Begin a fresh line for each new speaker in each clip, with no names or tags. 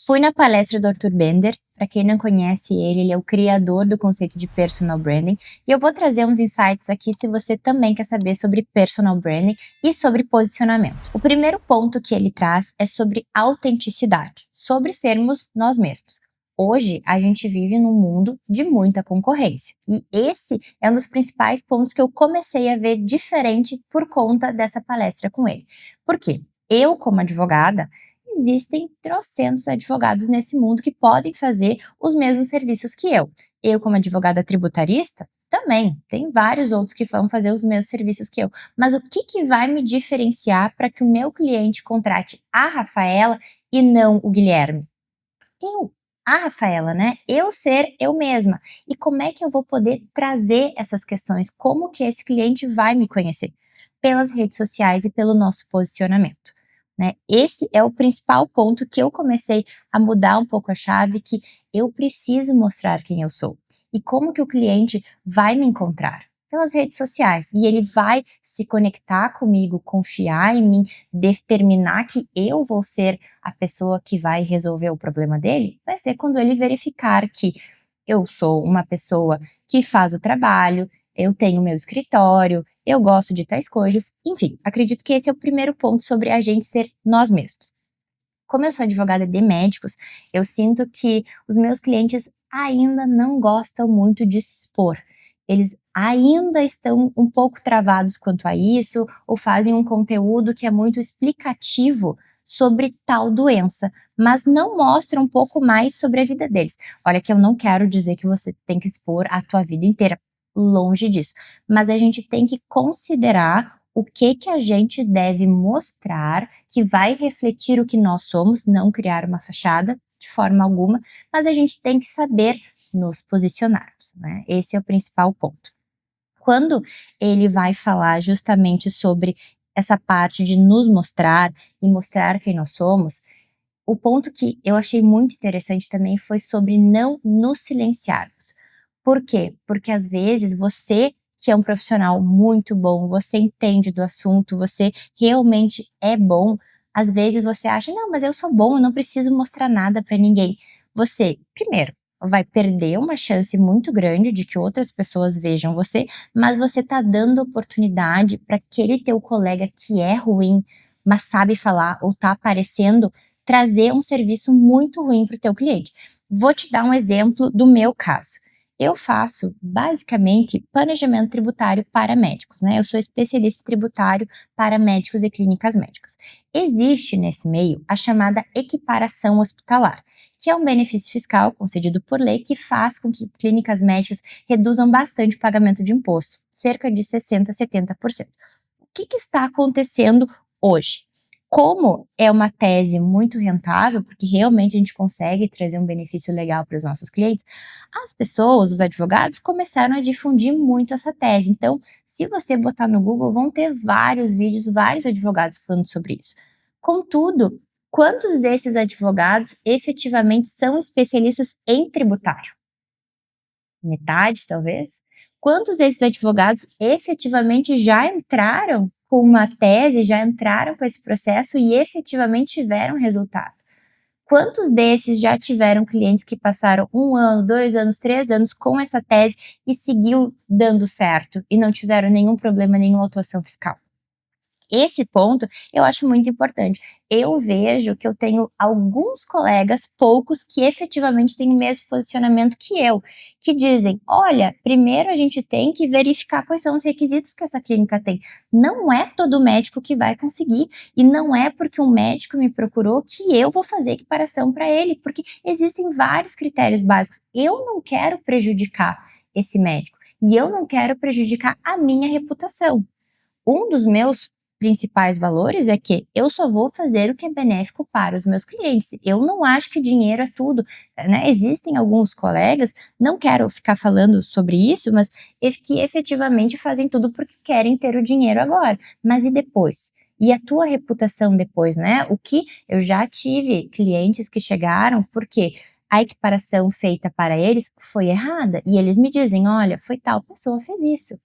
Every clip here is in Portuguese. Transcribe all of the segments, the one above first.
Fui na palestra do Arthur Bender. Para quem não conhece ele é o criador do conceito de personal branding, e eu vou trazer uns insights aqui se você também quer saber sobre personal branding e sobre posicionamento. O primeiro ponto que ele traz é sobre autenticidade, sobre sermos nós mesmos. Hoje, a gente vive num mundo de muita concorrência, e esse é um dos principais pontos que eu comecei a ver diferente por conta dessa palestra com ele. Por quê? Eu, como advogada, existem trocentos advogados nesse mundo que podem fazer os mesmos serviços que eu. Eu, como advogada tributarista, também. Tem vários outros que vão fazer os mesmos serviços que eu. Mas o que vai me diferenciar para que o meu cliente contrate a Rafaela e não o Guilherme? Eu. A Rafaela, né? Eu ser eu mesma. E como é que eu vou poder trazer essas questões? Como que esse cliente vai me conhecer? Pelas redes sociais e pelo nosso posicionamento. Né? Esse é o principal ponto que eu comecei a mudar um pouco a chave, que eu preciso mostrar quem eu sou. E como que o cliente vai me encontrar? Pelas redes sociais. E ele vai se conectar comigo, confiar em mim, determinar que eu vou ser a pessoa que vai resolver o problema dele, vai ser quando ele verificar que eu sou uma pessoa que faz o trabalho, eu tenho meu escritório, eu gosto de tais coisas, enfim, acredito que esse é o primeiro ponto sobre a gente ser nós mesmos. Como eu sou advogada de médicos, eu sinto que os meus clientes ainda não gostam muito de se expor. Eles ainda estão um pouco travados quanto a isso, ou fazem um conteúdo que é muito explicativo sobre tal doença, mas não mostra um pouco mais sobre a vida deles. Olha que eu não quero dizer que você tem que expor a tua vida inteira, longe disso, mas a gente tem que considerar o que a gente deve mostrar que vai refletir o que nós somos, não criar uma fachada de forma alguma, mas a gente tem que saber nos posicionarmos, né? Esse é o principal ponto. Quando ele vai falar justamente sobre essa parte de nos mostrar e mostrar quem nós somos, o ponto que eu achei muito interessante também foi sobre não nos silenciarmos. Por quê? Porque às vezes você, que é um profissional muito bom, você entende do assunto, você realmente é bom, às vezes você acha, não, mas eu sou bom, eu não preciso mostrar nada para ninguém. Você, primeiro, vai perder uma chance muito grande de que outras pessoas vejam você, mas você tá dando oportunidade para aquele teu colega que é ruim, mas sabe falar ou tá aparecendo, trazer um serviço muito ruim para o teu cliente. Vou te dar um exemplo do meu caso. Eu faço basicamente planejamento tributário para médicos, né? Eu sou especialista tributário para médicos e clínicas médicas. Existe nesse meio a chamada equiparação hospitalar, que é um benefício fiscal concedido por lei que faz com que clínicas médicas reduzam bastante o pagamento de imposto, cerca de 60% a 70%. O que está acontecendo hoje? Como é uma tese muito rentável, porque realmente a gente consegue trazer um benefício legal para os nossos clientes, as pessoas, os advogados, começaram a difundir muito essa tese. Então, se você botar no Google, vão ter vários vídeos, vários advogados falando sobre isso. Contudo, quantos desses advogados efetivamente são especialistas em tributário? Metade, talvez? Quantos desses advogados efetivamente já entraram com uma tese, já entraram com esse processo e efetivamente tiveram resultado? Quantos desses já tiveram clientes que passaram 1 ano, 2 anos, 3 anos com essa tese e seguiu dando certo e não tiveram nenhum problema, nenhuma autuação fiscal? Esse ponto eu acho muito importante. Eu vejo que eu tenho alguns colegas, poucos, que efetivamente têm o mesmo posicionamento que eu, que dizem: olha, primeiro a gente tem que verificar quais são os requisitos que essa clínica tem. Não é todo médico que vai conseguir, e não é porque um médico me procurou que eu vou fazer equiparação para ele, porque existem vários critérios básicos. Eu não quero prejudicar esse médico, e eu não quero prejudicar a minha reputação. Um dos meus principais valores é que eu só vou fazer o que é benéfico para os meus clientes. Eu não acho que dinheiro é tudo, né? Existem alguns colegas, não quero ficar falando sobre isso, mas que efetivamente fazem tudo porque querem ter o dinheiro agora. Mas e depois? E a tua reputação depois, né? O que eu já tive clientes que chegaram porque a equiparação feita para eles foi errada e eles me dizem: olha, foi tal pessoa fez isso.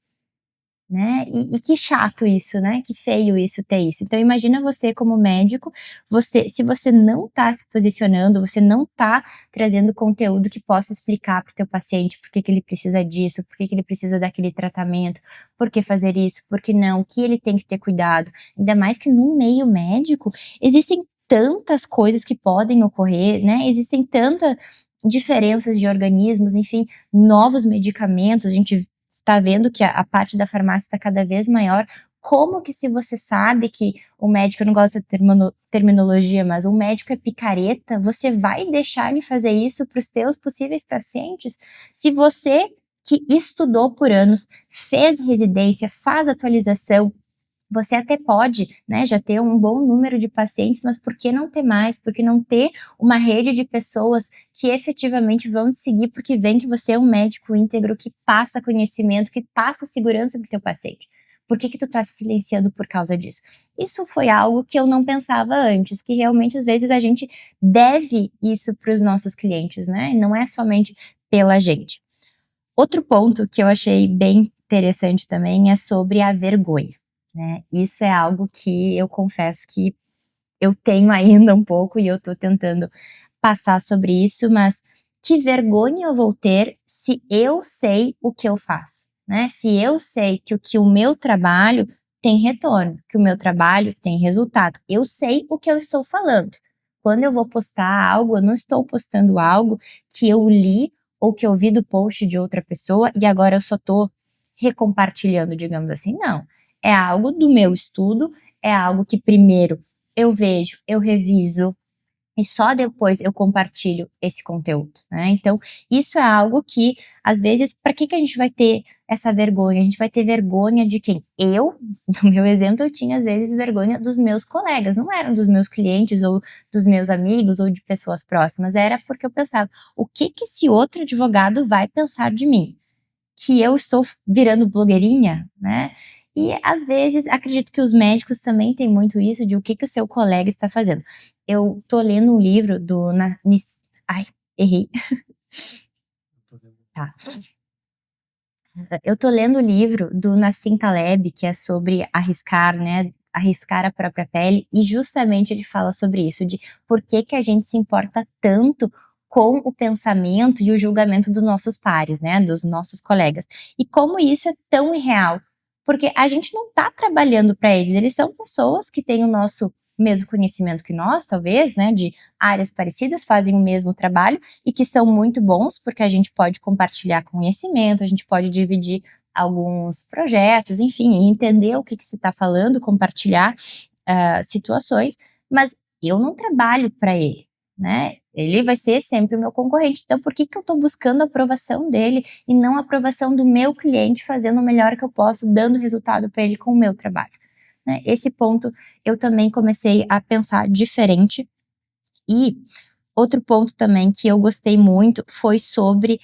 né? E que chato isso, né? Que feio isso, ter isso. Então imagina você como médico, se você não tá se posicionando, você não tá trazendo conteúdo que possa explicar pro teu paciente por que que ele precisa disso, por que que ele precisa daquele tratamento, por que fazer isso, por que não, o que ele tem que ter cuidado. Ainda mais que no meio médico existem tantas coisas que podem ocorrer, né? Existem tantas diferenças de organismos, enfim, novos medicamentos, a gente está vendo que a parte da farmácia está cada vez maior. Como que, se você sabe que o médico, eu não gosto da terminologia, mas o médico é picareta, você vai deixar ele fazer isso para os teus possíveis pacientes? Se você que estudou por anos, fez residência, faz atualização, você até pode, né, já ter um bom número de pacientes, mas por que não ter mais? Por que não ter uma rede de pessoas que efetivamente vão te seguir porque veem que você é um médico íntegro, que passa conhecimento, que passa segurança para o teu paciente? Por que que tu tá se silenciando por causa disso? Isso foi algo que eu não pensava antes, que realmente às vezes a gente deve isso para os nossos clientes, né? Não é somente pela gente. Outro ponto que eu achei bem interessante também é sobre a vergonha, né? Isso é algo que eu confesso que eu tenho ainda um pouco e eu tô tentando passar sobre isso, mas que vergonha eu vou ter se eu sei o que eu faço, né? Se eu sei que o meu trabalho tem retorno, que o meu trabalho tem resultado. Eu sei o que eu estou falando. Quando eu vou postar algo, eu não estou postando algo que eu li ou que eu vi do post de outra pessoa e agora eu só tô recompartilhando, digamos assim. Não. É algo do meu estudo, é algo que primeiro eu vejo, eu reviso, e só depois eu compartilho esse conteúdo, né? Então, isso é algo que, às vezes, para que que a gente vai ter essa vergonha? A gente vai ter vergonha de quem? Eu, no meu exemplo, eu tinha, às vezes, vergonha dos meus colegas, não eram dos meus clientes ou dos meus amigos ou de pessoas próximas, era porque eu pensava, o que que esse outro advogado vai pensar de mim? Que eu estou virando blogueirinha, né? E às vezes acredito que os médicos também têm muito isso de o que que o seu colega está fazendo. Eu tô lendo um livro do ai, errei. Tá. Eu tô lendo o livro do Nassim Taleb, que é sobre arriscar, né? Arriscar a própria pele, e justamente ele fala sobre isso, de por que que a gente se importa tanto com o pensamento e o julgamento dos nossos pares, né? Dos nossos colegas. E como isso é tão irreal. Porque a gente não tá trabalhando para eles são pessoas que têm o nosso mesmo conhecimento que nós, talvez, né? De áreas parecidas, fazem o mesmo trabalho e que são muito bons, porque a gente pode compartilhar conhecimento, a gente pode dividir alguns projetos, enfim, entender o que que se está falando, compartilhar situações, mas eu não trabalho para ele, né? Ele vai ser sempre o meu concorrente. Então, por que que eu estou buscando a aprovação dele e não a aprovação do meu cliente, fazendo o melhor que eu posso, dando resultado para ele com o meu trabalho? Né? Esse ponto eu também comecei a pensar diferente. E outro ponto também que eu gostei muito foi sobre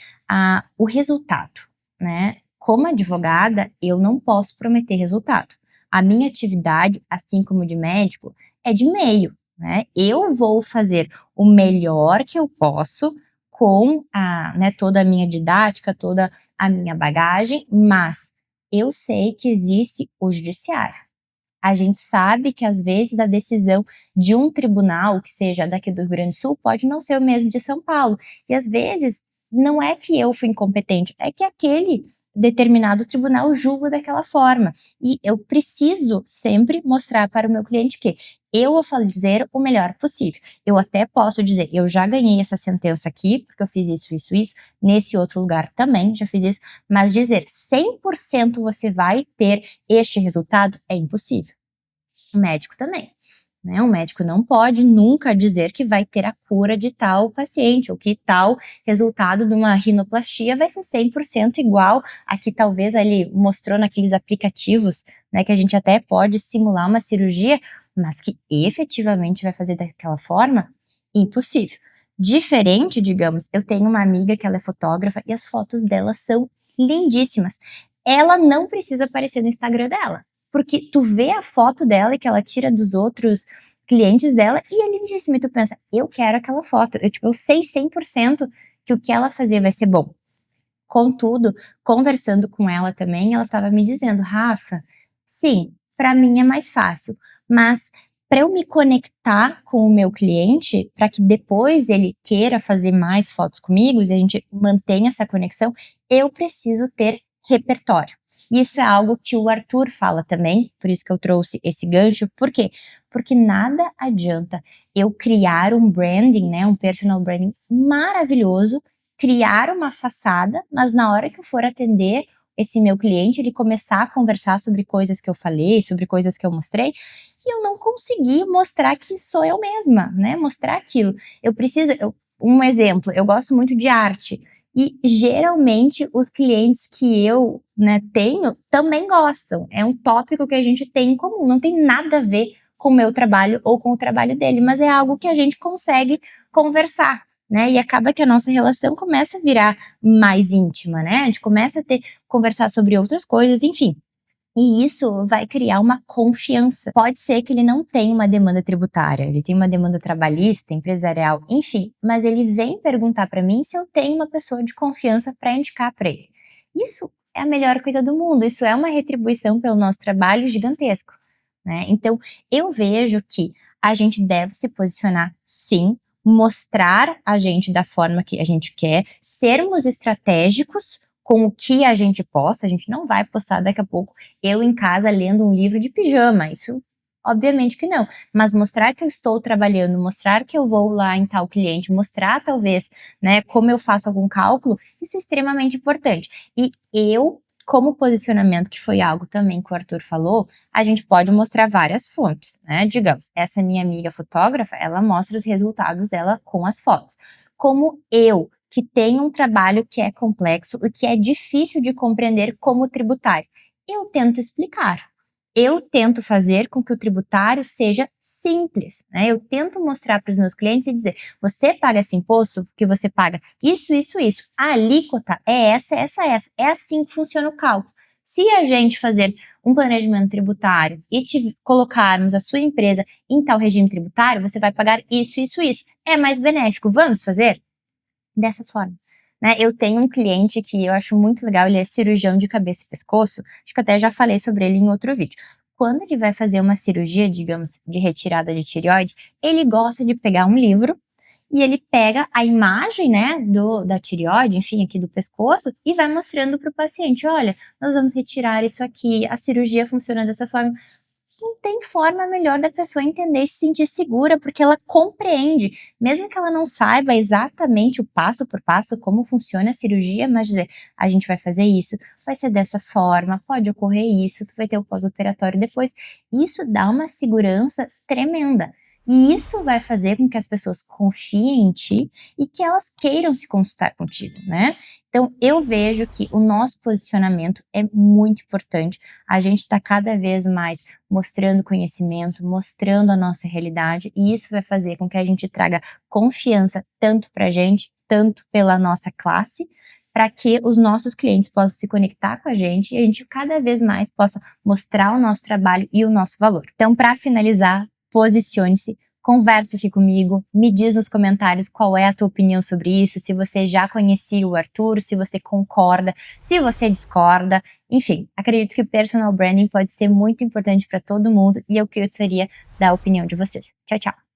o resultado, né? Como advogada, eu não posso prometer resultado. A minha atividade, assim como de médico, é de meio, né? Eu vou fazer o melhor que eu posso com né, toda a minha didática, toda a minha bagagem, mas eu sei que existe o judiciário. A gente sabe que às vezes a decisão de um tribunal, que seja daqui do Rio Grande do Sul, pode não ser o mesmo de São Paulo. E às vezes não é que eu fui incompetente, é que aquele determinado tribunal julga daquela forma. E eu preciso sempre mostrar para o meu cliente que eu vou fazer o melhor possível. Eu até posso dizer, eu já ganhei essa sentença aqui, porque eu fiz isso, isso, isso, nesse outro lugar também já fiz isso, mas dizer 100% você vai ter este resultado é impossível. O médico também, né? O médico não pode nunca dizer que vai ter a cura de tal paciente, ou que tal resultado de uma rinoplastia vai ser 100% igual a que talvez ele mostrou naqueles aplicativos, né, que a gente até pode simular uma cirurgia, mas que efetivamente vai fazer daquela forma, impossível. Diferente, digamos, eu tenho uma amiga que ela é fotógrafa e as fotos dela são lindíssimas. Ela não precisa aparecer no Instagram dela, porque tu vê a foto dela e que ela tira dos outros clientes dela e é lindíssima. E tu pensa, eu quero aquela foto. Eu sei 100% que o que ela fazer vai ser bom. Contudo, conversando com ela também, ela estava me dizendo: "Rafa, sim, para mim é mais fácil, mas para eu me conectar com o meu cliente, para que depois ele queira fazer mais fotos comigo e a gente mantenha essa conexão, eu preciso ter repertório". Isso é algo que o Arthur fala também, por isso que eu trouxe esse gancho. Por quê? Porque nada adianta eu criar um branding, né, um personal branding maravilhoso, criar uma façada, mas na hora que eu for atender esse meu cliente, ele começar a conversar sobre coisas que eu falei, sobre coisas que eu mostrei, e eu não conseguir mostrar que sou eu mesma, né? Mostrar aquilo. Eu preciso, um exemplo, eu gosto muito de arte. E geralmente os clientes que eu, né, tenho também gostam. É um tópico que a gente tem em comum, não tem nada a ver com o meu trabalho ou com o trabalho dele, mas é algo que a gente consegue conversar, né? E acaba que a nossa relação começa a virar mais íntima, né? A gente começa a conversar sobre outras coisas, enfim. E isso vai criar uma confiança. Pode ser que ele não tenha uma demanda tributária, ele tem uma demanda trabalhista, empresarial, enfim, mas ele vem perguntar para mim se eu tenho uma pessoa de confiança para indicar para ele. Isso é a melhor coisa do mundo, isso é uma retribuição pelo nosso trabalho gigantesco, né? Então, eu vejo que a gente deve se posicionar sim, mostrar a gente da forma que a gente quer, sermos estratégicos com o que a gente posta. A gente não vai postar daqui a pouco eu em casa lendo um livro de pijama, isso obviamente que não, mas mostrar que eu estou trabalhando, mostrar que eu vou lá em tal cliente, mostrar talvez, né, como eu faço algum cálculo, isso é extremamente importante. E eu, como posicionamento, que foi algo também que o Arthur falou, a gente pode mostrar várias fontes, né? Digamos, essa minha amiga fotógrafa, ela mostra os resultados dela com as fotos. Como eu, que tenho um trabalho que é complexo e que é difícil de compreender como tributário, eu tento explicar. Eu tento fazer com que o tributário seja simples, né? Eu tento mostrar para os meus clientes e dizer: você paga esse imposto porque você paga isso, isso, isso. A alíquota é essa, essa, essa. É assim que funciona o cálculo. Se a gente fazer um planejamento tributário e colocarmos a sua empresa em tal regime tributário, você vai pagar isso, isso, isso. É mais benéfico. Vamos fazer? Dessa forma, né? Eu tenho um cliente que eu acho muito legal, ele é cirurgião de cabeça e pescoço, acho que até já falei sobre ele em outro vídeo. Quando ele vai fazer uma cirurgia, digamos, de retirada de tireoide, ele gosta de pegar um livro e ele pega a imagem, né, da tireoide, enfim, aqui do pescoço, e vai mostrando para o paciente: olha, nós vamos retirar isso aqui, a cirurgia funciona dessa forma. Não tem forma melhor da pessoa entender e se sentir segura, porque ela compreende, mesmo que ela não saiba exatamente o passo por passo como funciona a cirurgia, mas dizer: a gente vai fazer isso, vai ser dessa forma, pode ocorrer isso, tu vai ter o pós-operatório depois. Isso dá uma segurança tremenda. E isso vai fazer com que as pessoas confiem em ti e que elas queiram se consultar contigo, né? Então, eu vejo que o nosso posicionamento é muito importante. A gente está cada vez mais mostrando conhecimento, mostrando a nossa realidade, e isso vai fazer com que a gente traga confiança tanto para a gente, tanto pela nossa classe, para que os nossos clientes possam se conectar com a gente e a gente cada vez mais possa mostrar o nosso trabalho e o nosso valor. Então, para finalizar, posicione-se, conversa aqui comigo, me diz nos comentários qual é a tua opinião sobre isso, se você já conhecia o Arthur, se você concorda, se você discorda, enfim, acredito que o personal branding pode ser muito importante para todo mundo e eu gostaria da opinião de vocês. Tchau, tchau!